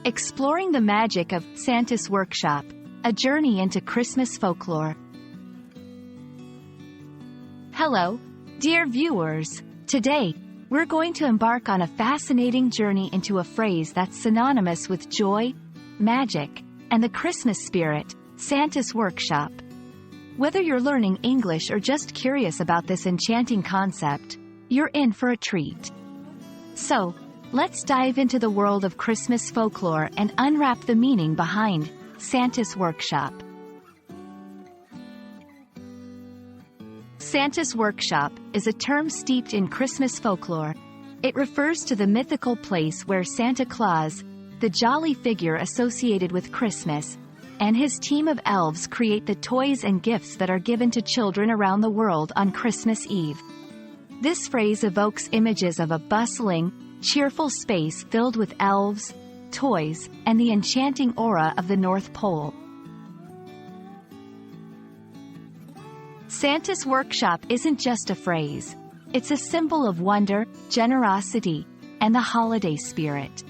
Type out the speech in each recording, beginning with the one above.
Exploring the magic of Santa's Workshop, a journey into Christmas folklore. Hello, dear viewers. Today, we're going to embark on a fascinating journey into a phrase that's synonymous with joy, magic, and the Christmas spirit, Santa's Workshop. Whether you're learning English or just curious about this enchanting concept, you're in for a treat. So, let's dive into the world of Christmas folklore and unwrap the meaning behind Santa's Workshop. Santa's Workshop is a term steeped in Christmas folklore. It refers to the mythical place where Santa Claus, the jolly figure associated with Christmas, and his team of elves create the toys and gifts that are given to children around the world on Christmas Eve. This phrase evokes images of a bustling, cheerful space filled with elves, toys, and the enchanting aura of the North Pole. Santa's Workshop isn't just a phrase. It's a symbol of wonder, generosity, and the holiday spirit.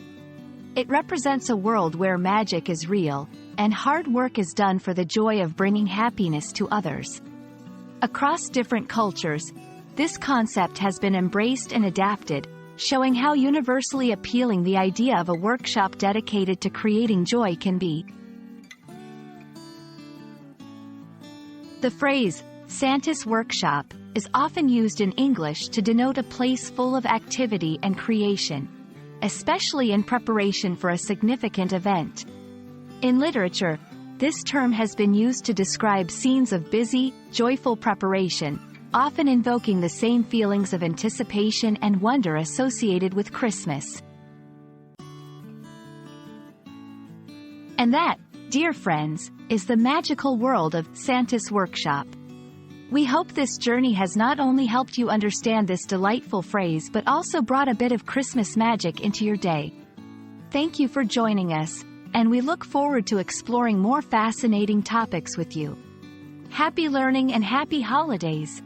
It represents a world where magic is real, and hard work is done for the joy of bringing happiness to others. Across different cultures, this concept has been embraced and adapted, showing how universally appealing the idea of a workshop dedicated to creating joy can be. The phrase, Santa's Workshop, is often used in English to denote a place full of activity and creation, especially in preparation for a significant event. In literature, this term has been used to describe scenes of busy, joyful preparation, often invoking the same feelings of anticipation and wonder associated with Christmas. And that, dear friends, is the magical world of Santa's Workshop. We hope this journey has not only helped you understand this delightful phrase but also brought a bit of Christmas magic into your day. Thank you for joining us, and we look forward to exploring more fascinating topics with you. Happy learning and happy holidays!